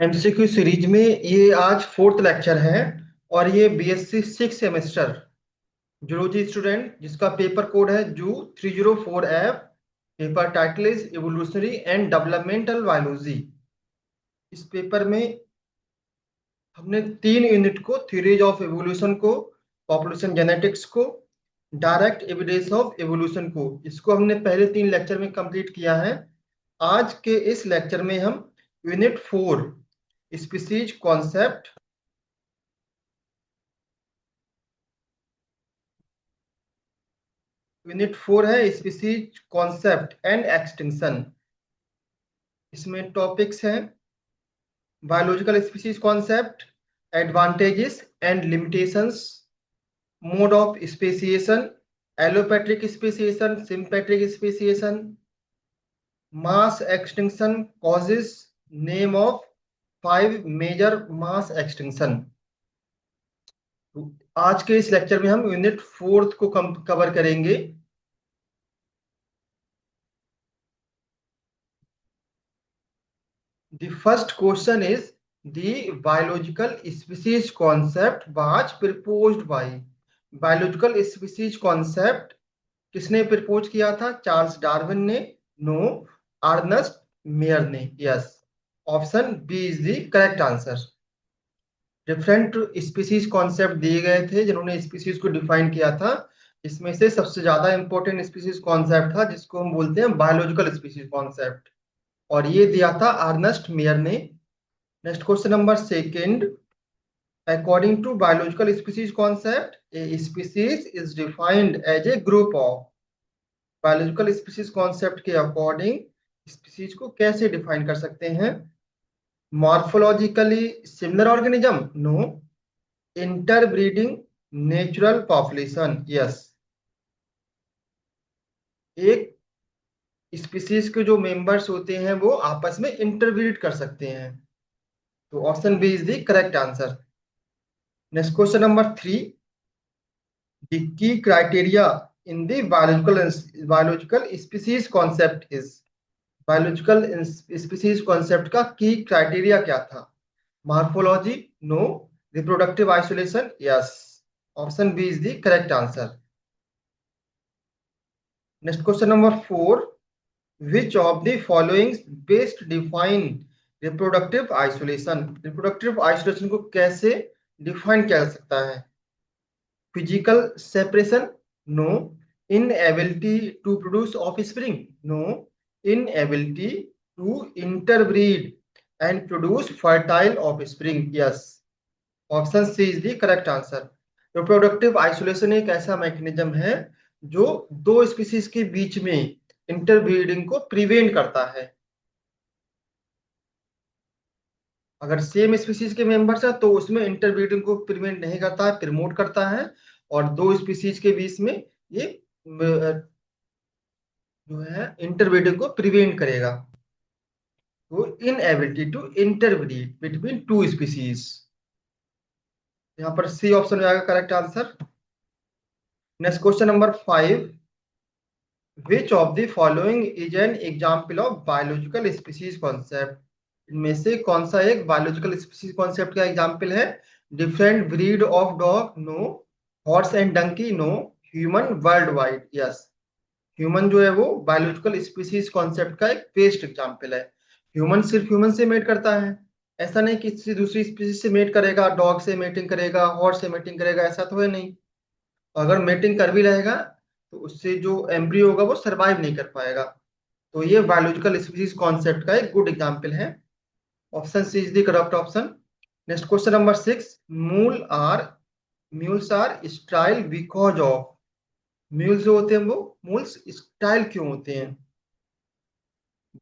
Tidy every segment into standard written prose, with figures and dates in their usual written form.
MCQ series में ये आज फोर्थ लेक्चर है। और ये BSc six semester zoology student जिसका पेपर कोड है जू 304F। Paper title is evolutionary and developmental biology. इस पेपर में हमने तीन यूनिट को, थ्योरीज ऑफ एवोल्यूशन को, पॉपुलेशन जेनेटिक्स को, डायरेक्ट एविडेंस ऑफ एवोल्यूशन को, इसको हमने पहले तीन लेक्चर में कंप्लीट किया है। आज के इस लेक्चर में हम यूनिट 4 स्पीसीज कॉन्सेप्ट, यूनिट 4 है स्पीसीज कॉन्सेप्ट एंड एक्सटिंक्शन। इसमें टॉपिक्स हैं biological species concept, advantages and limitations, mode of speciation, allopatric speciation, sympatric speciation, mass extinction causes, name of 5 major mass extinction. आज के इस lecture में हम unit 4 को cover करेंगे। The first question is the biological species concept was proposed by। biological species concept किसने propose किया था? चार्ल्स डार्विन ने? नो, अर्नस्ट मेयर ने। Yes, option B is the correct answer. Different species concept दिए गए थे जिन्होंने स्पीसीज को डिफाइन किया था। इसमें से सबसे ज्यादा इंपॉर्टेंट स्पीसीज कॉन्सेप्ट था जिसको हम बोलते हैं बायोलॉजिकल स्पीसीज कॉन्सेप्ट, और ये दिया था अर्नस्ट मेयर ने। Next question number second. According to biological species concept, a species is defined as a group of। biological species concept के according species को कैसे define कर सकते हैं? Morphologically similar organism? No. Interbreeding, natural population? Yes. एक species के जो members होते हैं वो आपस में इंटरब्रीड कर सकते हैं, तो option B is the correct answer. Next question number 3। The key criteria in the biological species concept is। biological species concept का key criteria क्या था? Morphology? No. Reproductive isolation? Yes. Option B is the correct answer. Next question number 4. Which of the following best define reproductive isolation? reproductive isolation को कैसे define किया जा सकता है? Physical separation? No. Inability to produce offspring? No. Inability to interbreed and produce fertile offspring? Yes. Option C is the correct answer. Reproductive isolation एक ऐसा mechanism है जो दो स्पीसीज के बीच में इंटरब्रीडिंग को प्रिवेंट करता है। अगर सेम स्पीसीज के मेंबर्स है तो उसमें इंटरब्रीडिंग को प्रिवेंट नहीं करता है, प्रमोट करता है, और दो स्पीसीज के बीच में ये जो है इंटरब्रीडिंग को प्रिवेंट करेगा। तो inability to interbreed between two species, यहाँ पर सी ऑप्शन में आएगा correct answer. Next question number 5। Which of the following is an example of biological species concept? इनमें से कौन सा एक बायोलॉजिकल स्पीसीज कॉन्सेप्ट का एग्जाम्पल है? Different breed of dog? No. Horse and donkey? No. Human world wide? Yes. Human जो है वो बायोलॉजिकल स्पीसीज कॉन्सेप्ट का एक बेस्ट एग्जाम्पल है। ह्यूमन सिर्फ ह्यूमन से मेट करता है, ऐसा नहीं कि किसी दूसरी स्पीसीज से मेट करेगा, डॉग से मेटिंग करेगा, हॉर्स से मेटिंग करेगा, ऐसा तो है नहीं। अगर मेटिंग कर भी रहेगा तो उससे जो एम्ब्रियो होगा वो सरवाइव नहीं कर पाएगा। तो ये बायोलॉजिकल स्पीसीज कॉन्सेप्ट का एक गुड एग्जाम्पल है। Option C is the correct option. Next question number 6। Mules are sterile because of. Mules जो होते हैं वो मूल्स स्टाइल क्यों होते हैं?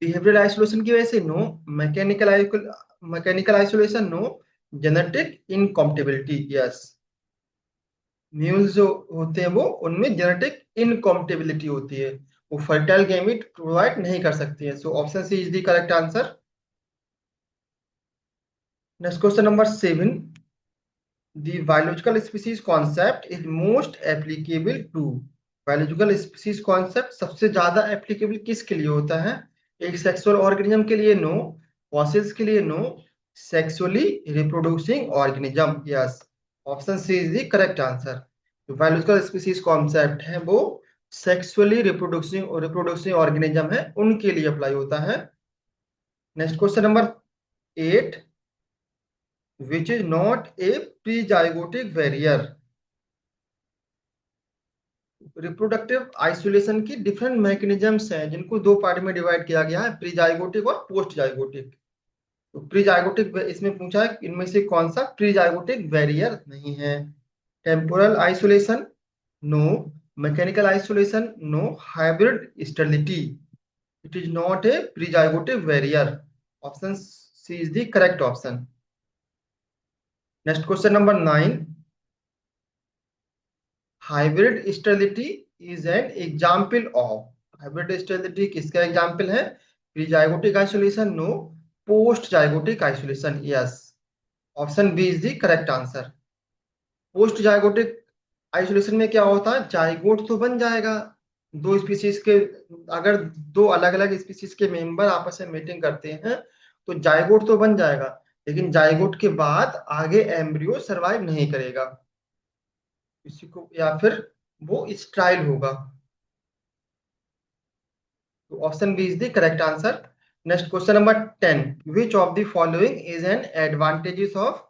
बिहेवियरल आइसोलेशन की वजह से? No. Mechanical isolation? No. Genetic incompatibility? Yes. Mules जो होते हैं वो उनमें जेनेटिक इनकॉम्पेटिबिलिटी होती है, वो फर्टाइल गैमीट प्रोवाइड नहीं कर सकती है। So option C is the correct answer. Next question number 7। The biological species concept is most applicable to। Biological species concept सबसे ज्यादा एप्लीकेबल किसके लिए होता है? एक सेक्सुअल ऑर्गेनिज्म के लिए? नो। फॉसिल्स के लिए? No. sexually reproducing organism. Yes, option C is the correct answer. जो बायोलॉजिकल स्पीसीज कॉन्सेप्ट है वो सेक्सुअली रिप्रोड्यूसिंग ऑर्गेनिज्म है उनके लिए अप्लाई होता है। Next question number 8, which is not a prezygotic barrier. Reproductive isolation की डिफरेंट मैकेनिज्म्स हैं जिनको दो पार्ट में डिवाइड किया गया है, प्रीजाइगोटिक और पोस्ट जाइगोटिक। तो प्रीजाइगोटिक इसमें पूछा है इनमें से कौन सा प्रीजाइगोटिक वेरियर नहीं है। Temporal isolation no, mechanical isolation no, hybrid sterility it is not a prezygotic barrier. Option C is the correct option. Next question number 9, hybrid sterility is an example of. Hybrid sterility किसका example है? Prezygotic isolation no, post zygotic isolation yes. Option B is the correct answer. Post zygotic isolation में क्या होता है, zygote तो बन जाएगा दो स्पीसीज के, अगर दो अलग अलग स्पीसीज के मेंबर आपस में मीटिंग करते हैं तो जाइगोट तो बन जाएगा, लेकिन जाइगोट के बाद आगे एम्ब्रियो सरवाइव नहीं करेगा किसी को, या फिर वो स्ट्राइल होगा। तो option B is the correct answer. Next question number 10, which of the following is an advantages of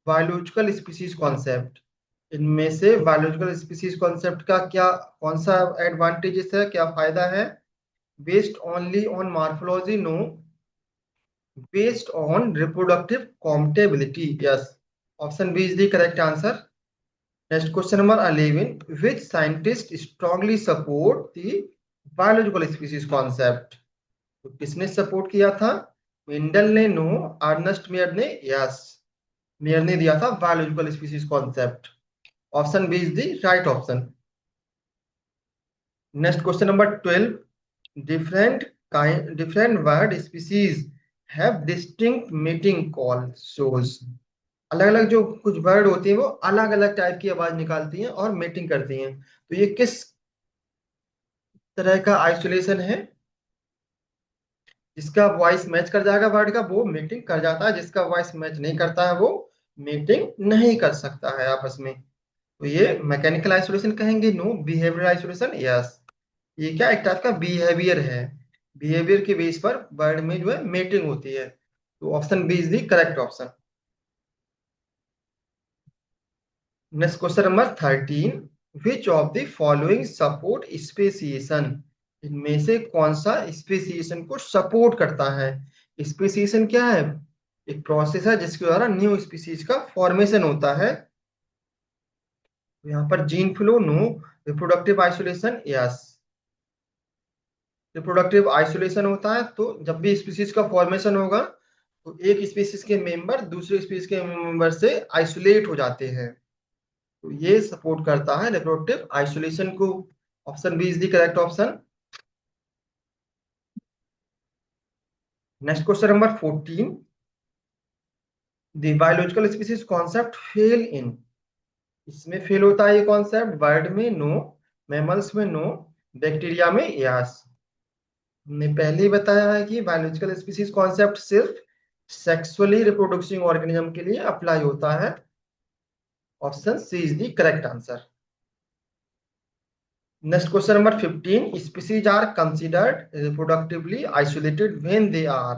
biological species concept. इनमें से बायोलॉजिकल स्पीसीज कॉन्सेप्ट का क्या कौन सा एडवांटेजेस है, क्या फायदा है? Based only on morphology no, based on reproductive compatibility yes. Option B is the correct answer. Next question number 11, which scientist strongly support the biological species concept. तो किसने सपोर्ट किया था? मेंडल ने नो, अर्नस्ट मेयर ने yes. Mayr ने दिया था biological species concept. Option B is the right option. Next question number 12, different bird species have distinct mating call shows। अलग अलग जो कुछ बर्ड होती हैं वो अलग अलग टाइप की आवाज निकालती हैं और मेटिंग करती हैं। तो ये किस तरह का आइसोलेशन है? जिसका वॉइस मैच कर जाएगा बर्ड का वो मेटिंग कर जाता है, जिसका वॉइस मैच नहीं करता है वो मेटिंग नहीं कर सकता है आपस में। तो ये मैकेनिकल आइसोलेशन कहेंगे नो, बिहेवियर आइसोलेशन यस। ये क्या एक टाइप का बिहेवियर है, बिहेवियर के बेस पर बर्ड में जो है मेटिंग होती है। तो option B is the correct option. Next question number 13, which of the following support speciation. इनमें से कौन सा स्पेसिएशन को सपोर्ट करता है? स्पेसिएशन क्या है? एक प्रोसेस है जिसके द्वारा न्यू स्पीसीज का फॉर्मेशन होता है। यहाँ पर gene flow no, reproductive isolation yes. Reproductive isolation होता है तो जब भी स्पीसीज का फॉर्मेशन होगा तो एक स्पीसीज के मेंबर दूसरे स्पीसीज के मेंबर से आइसोलेट हो जाते हैं, तो ये सपोर्ट करता है रिप्रोडक्टिव आइसोलेशन को। Option B is the correct option. Next question number 14, the biological species concept fail in. इसमें फेल होता है ये कॉन्सेप्ट बर्ड में नो, मैमल्स में नो, बैक्टीरिया में यस। हमने पहले ही बताया है कि बायोलॉजिकल स्पीसीज कॉन्सेप्ट सिर्फ सेक्सुअली रिप्रोड्यूसिंग ऑर्गेनिज्म के लिए अप्लाई होता है। Option C is the correct answer. Next question number 15, species are considered reproductively isolated when they are.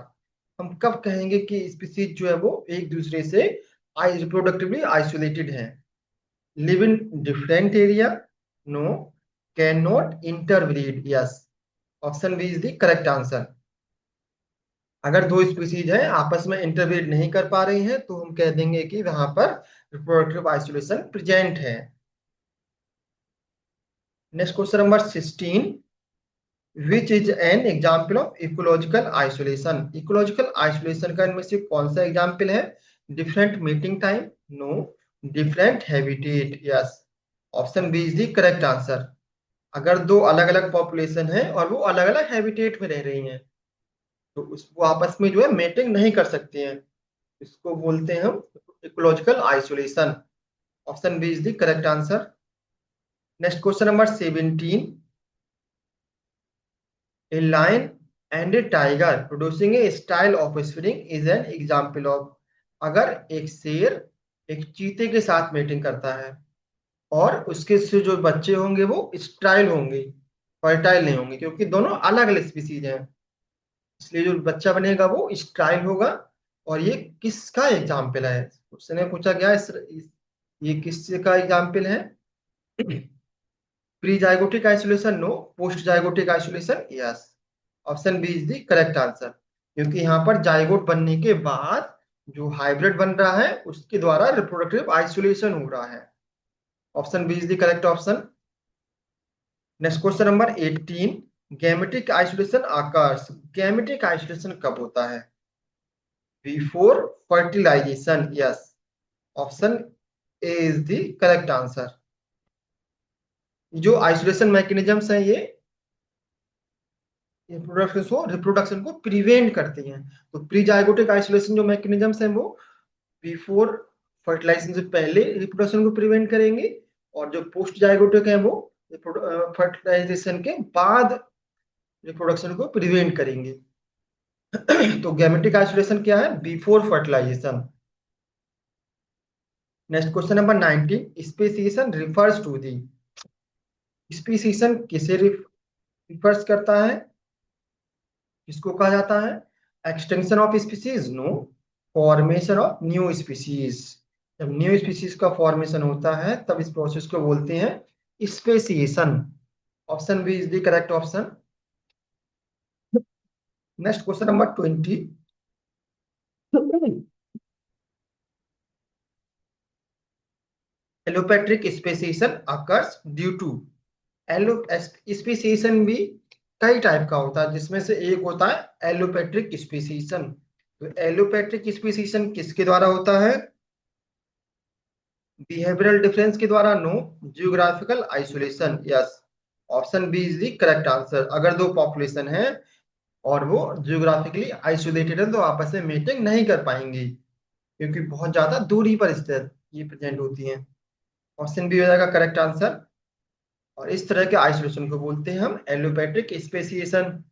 हम कब कहेंगे कि स्पीसीज जो है वो एक दूसरे से रिप्रोडक्टिवली आइसोलेटेड है? Live in different area no, can not interbreed yes. Option B is the correct answer. अगर दो स्पीसीज है आपस में इंटरब्रीड नहीं कर पा रही हैं तो हम कह देंगे कि वहां पर रिप्रोडक्टिव आइसोलेशन प्रेजेंट है। Next question number 16, which is an example of ecological isolation. Ecological isolation का इनमें से कौन सा एग्जाम्पल है? Different mating time no, different habitat yes. Option B is the correct answer. अगर दो अलग अलग पॉपुलेशन है और वो अलग अलग हैबिटेट में रह रही हैं तो वो आपस में जो है मेटिंग नहीं कर सकते हैं, इसको बोलते हैं हम ecological isolation. Option B is the correct answer. Next question number 17, a lion and a tiger producing a style of offspring is an example of। अगर एक शेर एक चीते के साथ मेटिंग करता है और उसके से जो बच्चे होंगे वो स्ट्राइल होंगे, फर्टाइल नहीं होंगे, क्योंकि दोनों अलग अलग स्पीसीज हैं, इसलिए जो बच्चा बनेगा वो स्ट्राइल होगा। और ये किसका एग्जाम्पल है, उसने पूछा गया ये किसका एग्जाम्पल है? Pre zygotic isolation no, post zygotic isolation yes. Option B is the correct answer, क्योंकि यहाँ पर जाइगोट बनने के बाद जो हाइब्रिड बन रहा है उसके द्वारा रिप्रोडक्टिव आइसोलेशन हो रहा है। Option B is the correct option. Next question number 18, gametic isolation occurs, gametic isolation कब होता है? Before fertilisation yes. Option A is the correct answer. जो आइसोलेशन मैकेनिज्म्स हैं ये रिप्रोडक्शन को प्रिवेंट करती हैं। तो प्री जाइगोटिक आइसोलेशन जो मैकेनिज्म्स हैं वो बिफोर फर्टिलाइजेशन से पहले रिप्रोडक्शन को प्रिवेंट करेंगे, और जो पोस्ट जाइगोटिक है वो फर्टिलाइजेशन के बाद रिप्रोडक्शन को प्रिवेंट करेंगे। तो गैमेटिक आइसोलेशन क्या है? Before fertilisation. Next question number 19, speciation refers to the, speciation किसे रिफर्स करता है, किसको कहा जाता है? Extension of species no, formation of new species. जब न्यू स्पीसीज का फॉर्मेशन होता है तब इस प्रोसेस को बोलते हैं speciation. Option B is the correct option. Next question number 20, allopatric speciation occurs due to, allo speciation भी कई टाइप का होता है, जिसमें से एक होता है एलोपेट्रिक स्पेसिएशन। तो एलोपेट्रिक स्पेसिएशन किसके द्वारा होता है? बिहेवियरल डिफरेंस के द्वारा नो, geographical isolation yes. Option B is the correct answer. अगर दो पॉपुलेशन है और वो जियोग्राफिकली आइसोलेटेड है तो आपस में मीटिंग नहीं कर पाएंगी, क्योंकि बहुत ज्यादा दूरी पर स्थित ये प्रेजेंट होती हैं। ऑप्शन बी हो जाएगा करेक्ट आंसर। और इस तरह के आइसोलेशन को बोलते हैं हम allopatric speciation.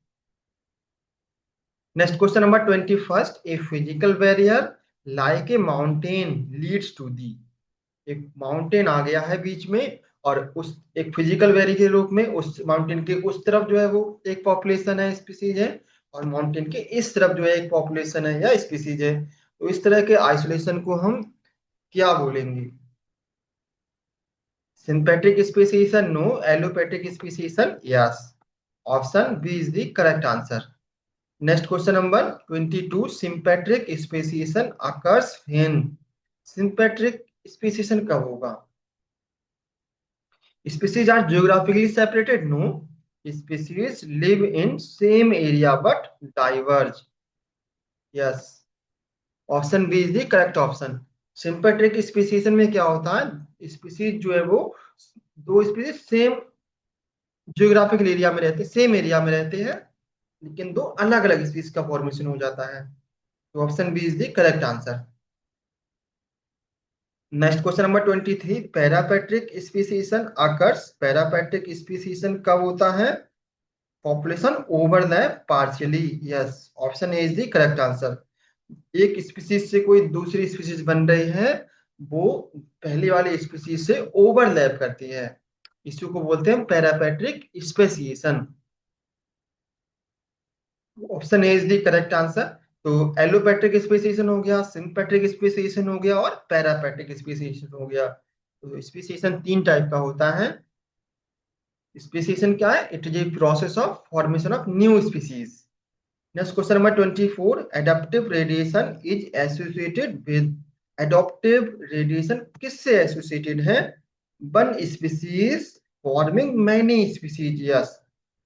Next question number 21, a physical barrier like a mountain leads to the, एक माउंटेन आ गया है बीच में और उस एक फिजिकल बैरियर के रूप में उस माउंटेन के उस तरफ जो है वो एक पॉपुलेशन है, स्पीसीज है, और माउंटेन के इस तरफ जो है एक पॉपुलेशन है या स्पीसीज है। तो इस तरह के आइसोलेशन को हम क्या बोलेंगे? Sympatric speciation no, allopatric speciation yes. Option B is the correct answer. Next question number 22, sympatric speciation occurs when, sympatric speciation कब होगा? Species are geographically separated? No. Species live in same area but diverge. Yes. Option B is the correct option. Sympatric speciation में क्या होता है? Species जो है वो दो स्पीसीज सेम जियोग्राफिकल एरिया में रहते, सेम एरिया में रहते हैं, लेकिन दो अलग अलग स्पीसीज का फॉर्मेशन हो जाता है। तो option B is the correct answer. Next question number 23, parapatric speciation occurs, parapatric speciation कब होता है? Population overlap partially yes. Option A is the correct answer. एक स्पीसीज से कोई दूसरी स्पीसीज बन रही है, वो पहले वाले स्पीसीज से ओवरलैप करती है, इसी को बोलते हैं पैरापैट्रिक speciation. Option A is the correct answer. तो एलोपैट्रिक स्पेसिएशन हो गया, सिंपैट्रिक स्पेसिएशन हो गया और पैरापैट्रिक स्पेसिएशन हो गया। तो स्पेसिएशन तीन टाइप का होता है। स्पेसिएशन क्या है? It is a process of formation of new species. Next question number 24, adaptive radiation is associated with, adaptive radiation किससे एसोसिएटेड है? One species forming many species yes.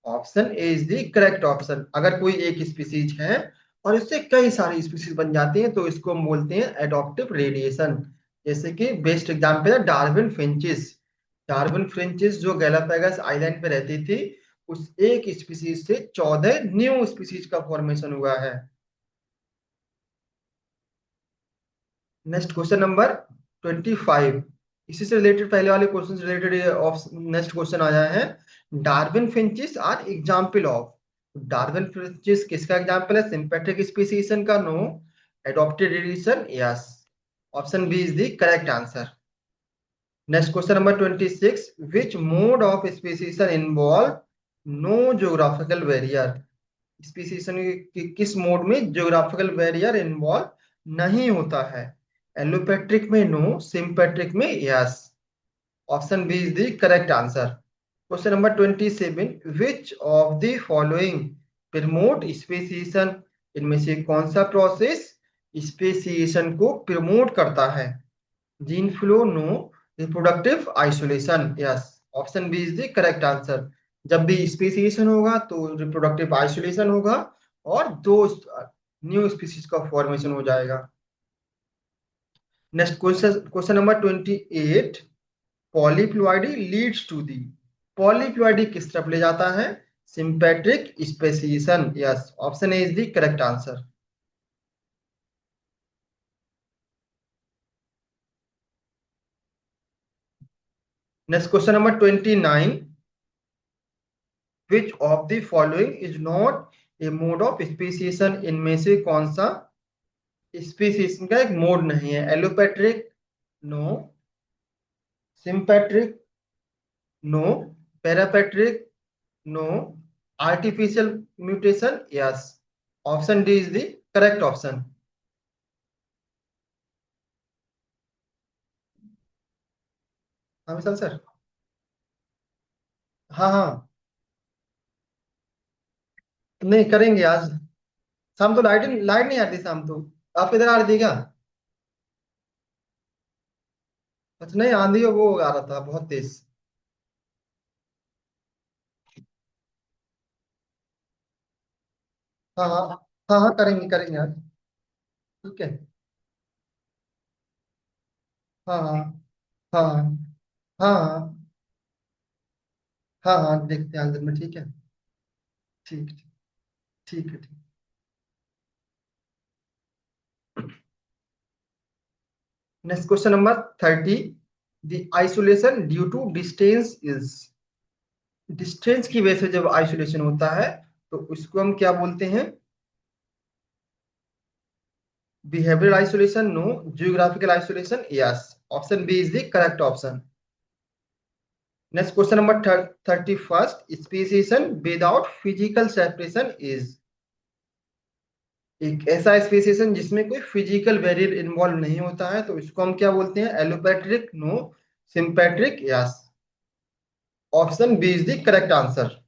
Option A is the correct option. अगर कोई एक species है और इससे कई सारी स्पीसीज बन जाती हैं तो इसको हम बोलते हैं एडॉप्टिव रेडिएशन। जैसे कि बेस्ट एग्जांपल है डार्विन फिंचिस। डार्विन फिंचिस जो गैलापागोस आइलैंड पे रहती थी, उस एक स्पीसीज से 14 न्यू स्पीसीज का फॉर्मेशन हुआ है। नेक्स्ट क्वेश्चन नंबर 25, इसी से रिलेटेड पहले वाले क्वेश्चन से रिलेटेड नेक्स्ट क्वेश्चन आया है, Darwin finches are example of, Darwin finches किसका एग्जाम्पल है? सिंपेट्रिक स्पेसिएशन का no, adopted edition, yes. Option B is the correct answer. Next question number 26. Which mode of speciation involve no geographical barrier? Speciation की किस mode में geographical barrier involve नहीं होता है? Allopatric में नो, सिंपेट्रिक में yes. Option B is the correct answer. Question number 27। Which of the following promote speciation? इनमें से कौन सा प्रोसेस स्पेसिएशन को प्रमोट करता है? Gene flow no, reproductive isolation yes. Option B is the correct answer. जब भी स्पेसिएशन होगा तो रिप्रोडक्टिव आइसोलेशन होगा और दो न्यू स्पीसीज का फॉर्मेशन हो जाएगा। Next question, question number 28। Polyploidy leads to the, polyploidy किस तरफ ले जाता है? Sympatric speciation yes. Option A is the correct answer. Next question number 29। Which of the following is not a mode of speciation? इनमें से कौन सा speciation का एक मोड नहीं है? Allopatric no, sympatric no, parapatric no, artificial mutation yes. Option D is the correct option. हाँ Vishal sir. हाँ हाँ, नहीं करेंगे आज। शाम तो लाइट नहीं आती शाम तो। आप इधर आ रही थी क्या? अच्छा नहीं, आंधी और वो आ रहा था बहुत तेज। हाँ हाँ। हाँ हाँ करेंगे करेंगे आज। ठीक है। हाँ हाँ। हाँ हाँ। हाँ हाँ हाँ देखते हैं आज दिन में, ठीक है। ठीक ठीक। ठीक है ठीक। Next question number 30। The isolation due to distance is, distance की वजह से जब आइसोलेशन होता है तो उसको हम क्या बोलते हैं? Behavioural isolation no, geographical isolation yes. Option B is the correct option. Next question number 31। Speciation without physical separation is, एक ऐसा स्पेसिएशन जिसमें कोई फिजिकल बैरियर इन्वॉल्व नहीं होता है तो इसको हम क्या बोलते हैं? Allopatric no, sympatric yes. Option B is the correct answer.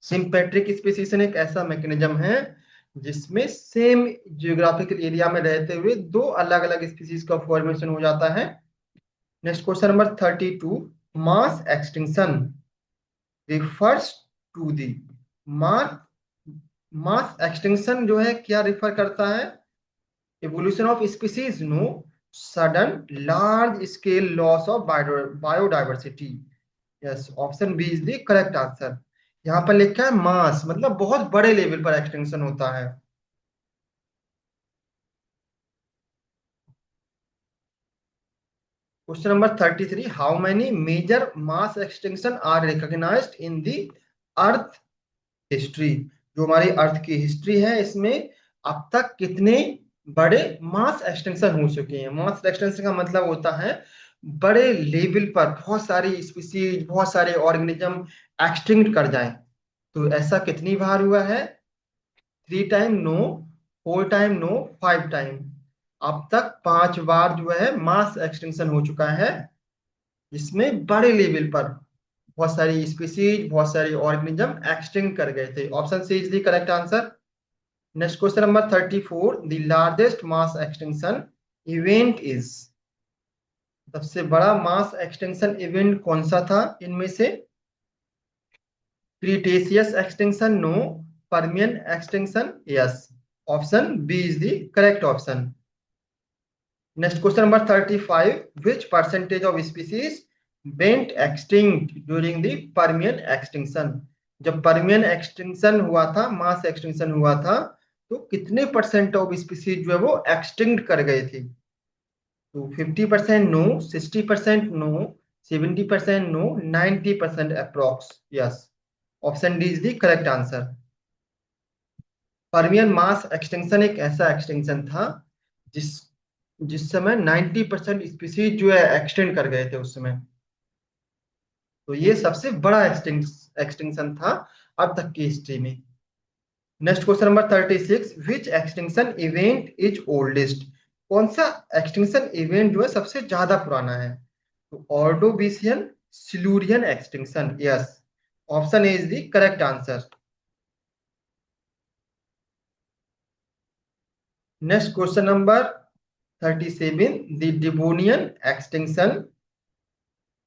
Sympatric speciation एक ऐसा मैकेनिज्म है जिसमें सेम जियोग्राफिकल एरिया में रहते हुए दो अलग अलग स्पीसीज का फॉर्मेशन हो जाता है। Next question number 32। Mass extinction refers to the, mass, mass extinction जो है क्या रिफर करता है? evolution of species no, sudden large scale loss of biodiversity yes। Option B is the correct answer. यहाँ पर लिखा है मास, मतलब बहुत बड़े लेवल पर एक्सटेंशन होता है। Question number 33। How many major mass extinction are recognised in the earth history? जो हमारी अर्थ की हिस्ट्री है इसमें अब तक कितने बड़े मास एक्सटेंशन हो चुके हैं? मास एक्सटेंशन का मतलब होता है बड़े लेवल पर बहुत सारी स्पीसीज, बहुत सारे ऑर्गेनिज्म एक्सटिंक्ट कर जाएं। तो ऐसा कितनी बार हुआ है? 3 time no, 4 time no, 5 time. अब तक 5 बार जो है मास एक्सटिंक्शन हो चुका है जिसमें बड़े लेवल पर बहुत सारी स्पीसीज, बहुत सारे ऑर्गेनिज्म एक्सटिंक्ट कर गए थे। Option C is the correct answer. Next question number 34। The largest mass extinction event is, सबसे बड़ा मास एक्सटिंक्शन इवेंट कौन सा था इनमें से? Cretaceous extinction no, Permian extinction yes. Option B is the correct option. Next question number 35। Which percentage of species went extinct during the Permian extinction? जब Permian extinction हुआ था, मास एक्सटिंक्शन हुआ था, तो कितने परसेंट ऑफ स्पीसीज जो है वो एक्सटिंक्ट कर गए थे? तो 50% no, 60% no, 70% no, 90% approx yes. Option D is the correct answer. Permian mass extinction एक ऐसा एक्सटिंक्शन था जिस जिस समय 90% स्पीसीज जो है एक्सटेंड कर गए थे उस समय। तो ये सबसे बड़ा एक्सटिंक्शन था अब तक की हिस्ट्री में। Next question number 36, which extinction event is oldest? कौन सा एक्सटिंक्शन इवेंट जो है सबसे ज्यादा पुराना है? तो Ordovician Silurian extinction, yes, option A is the correct answer. Next question number 37, the Devonian extinction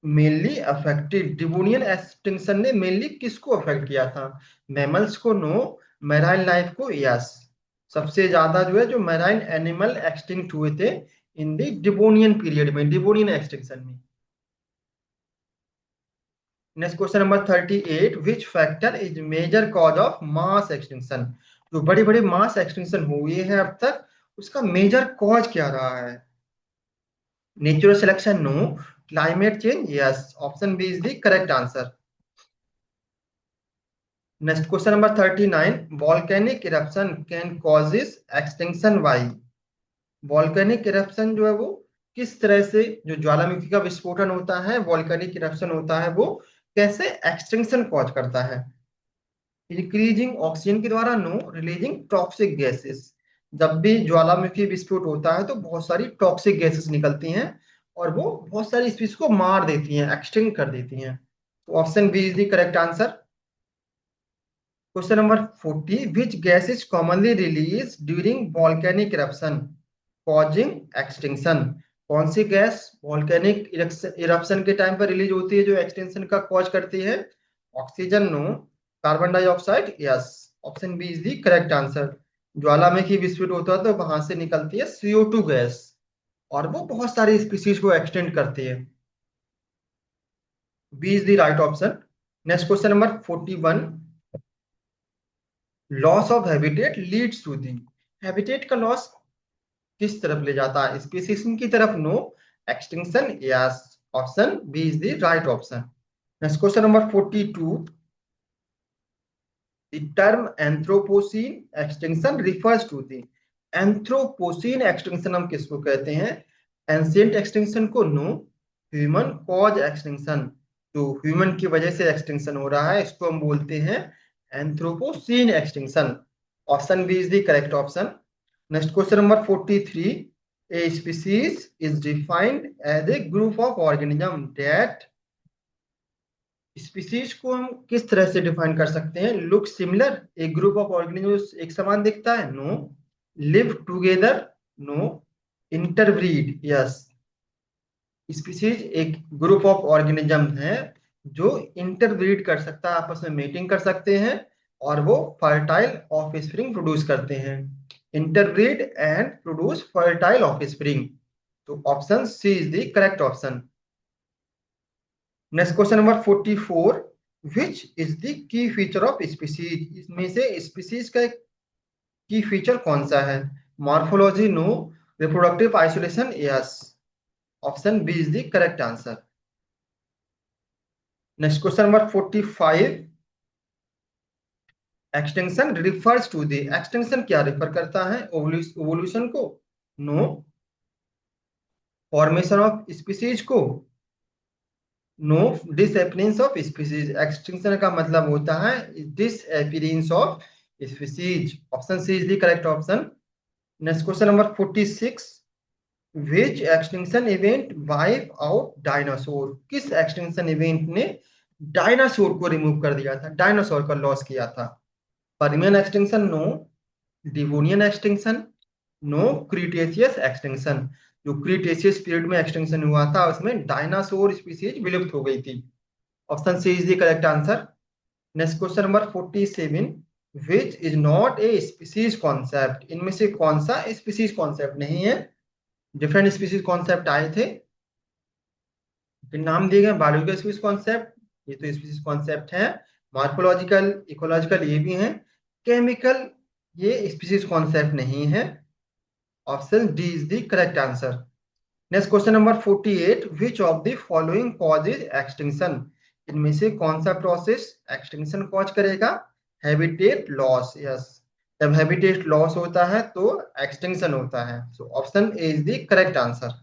mainly affected, Devonian extinction ने मेनली किसको अफेक्ट किया था? मैमल्स को? नो। मैराइन लाइफ को? यस। सबसे ज्यादा जो है जो मैराइन एनिमल एक्सटिंक्ट हुए थे इन द डिवोनियन पीरियड में, डिवोनियन एक्सटिंक्शन में। Next question number 38, which factor is major cause of mass extinction? जो बड़े बड़े मास एक्सटिंक्शन हुए हैं अब तक, उसका मेजर कॉज क्या रहा है? Natural selection? No. Climate change? Yes, option B is the correct answer. Next question number 39, volcanic eruption can causes extinction by? Volcanic eruption जो है वो किस तरह से, जो ज्वालामुखी का विस्फोटन होता है, वॉल्केनिक इरप्शन होता है, वो कैसे एक्सटिंक्शन कॉज करता है? इंक्रीजिंग ऑक्सीजन के द्वारा? नो। Releasing toxic gases? जब भी ज्वालामुखी विस्फोट होता है तो बहुत सारी टॉक्सिक गैसेस निकलती हैं और वो बहुत सारी स्पीशीज को मार देती हैं, एक्सटिंक्ट कर देती हैं। तो option B is the correct answer. Question number 40, which gas is commonly released during volcanic eruption causing extinction? कौन सी गैस वॉल्केनिक इरप्शन के टाइम पर रिलीज होती है जो एक्सटेंशन का कॉज करती है? Oxygen? No. Carbon dioxide? Yes, option B is the correct answer. ज्वालामुखी विस्फोट होता है तो वहां से निकलती है CO2 गैस और वो बहुत सारी स्पीशीज को एक्सटेंड करती है। B is the right option. Next question number 41, loss of habitat leads to the? Habitat का लॉस किस तरफ ले जाता है? स्पीसीज की तरफ? नो। Extinction? Yes, option B is the right option. Next question number 42, the term anthropocene extinction refers to the? Anthropocene extinction हम किसको कहते हैं? एंशिएंट एक्सटिंक्शन को? नो। ह्यूमन कॉज एक्सटिंक्शन, जो ह्यूमन की वजह से एक्सटिंक्शन हो रहा है, इसको हम बोलते हैं anthropocene extinction. Option B is the correct option. Next question number 43, a species is defined as a group of organism that? Species को हम किस तरह से डिफाइन कर सकते हैं? लुक सिमिलर, एक ग्रुप ऑफ ऑर्गेनिज्म एक समान दिखता है? No. Live together? No. Interbreed? Yes, species एक ग्रुप ऑफ ऑर्गेनिज्म है जो इंटरब्रीड कर सकता है, आपस में मीटिंग कर सकते हैं और वो फर्टाइल ऑफस्प्रिंग प्रोड्यूस करते हैं। Interbreed and produce fertile offspring. तो option C is the correct option. Next question number 44, which is the key feature of species? इसमें से स्पीसीज का की फीचर कौन सा है? Morphology? No. Reproductive isolation? Yes, option B is the correct answer. Next question number 45, extension refers to the? Extension क्या refer करता है? Evolution को? नो। फॉर्मेशन ऑफ स्पीसीज को? No. Disappearance of species? Extinction का मतलब होता है disappearance of species. Option C is the correct option. Next question number 46, which extinction event wipe out dinosaur? किस एक्सटिंक्शन इवेंट ने डायनासोर को remove कर दिया था, डायनासोर का लॉस किया था? Permian extinction? No. Devonian extinction? No. Cretaceous extinction? जो क्रीटेशियस पीरियड में एक्सटिंक्शन हुआ था उसमें डायनासोर स्पीसीज विलुप्त हो गई थी। Option C is the correct answer. Next question number 47, which is not a species concept? इनमें से कौन सा स्पीसीज कॉन्सेप्ट नहीं है? डिफरेंट स्पीसीज कॉन्सेप्ट आए थे, नाम दिए गए बायोलॉजिकल स्पीसीज कॉन्सेप्ट, ये तो स्पीसीज कॉन्सेप्ट है। मॉर्फोलॉजिकल, इकोलॉजिकल ये भी हैं। केमिकल, ये स्पीसीज कॉन्सेप्ट नहीं है। Option D is the correct answer. Next question number 48, which of the following causes extinction? इनमें से कौन सा प्रोसेस एक्सटिंक्शन कॉज करेगा? Habitat loss? यस, जब हैबिटेट लॉस होता है तो एक्सटिंक्शन होता है। So option A is the correct answer.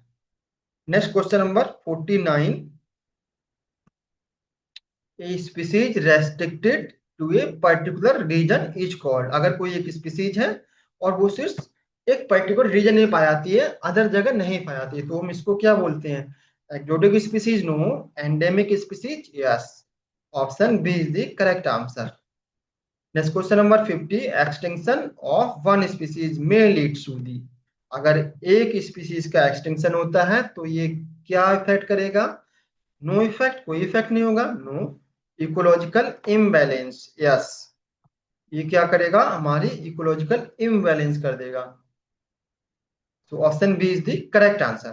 Next question number 49। A species restricted to a particular region is called. अगर कोई एक स्पीसीज है और वो सिर्फ एक पर्टिकुलर रीजन में पाई जाती है, अदर जगह नहीं पाई जाती है, तो हम इसको क्या बोलते हैं? Exotic species no, endemic species yes. Option B is the correct answer. Next question number 50। Extinction of one species में लीड टू दी। अगर एक स्पीसीज का एक्सटिंक्शन होता है तो ये क्या इफेक्ट करेगा? नो इफेक्ट, कोई इफेक्ट नहीं होगा। No ecological imbalance yes. ये क्या करेगा? हमारी इकोलॉजिकल इम्बैलेंस कर देगा। So option B is the correct answer.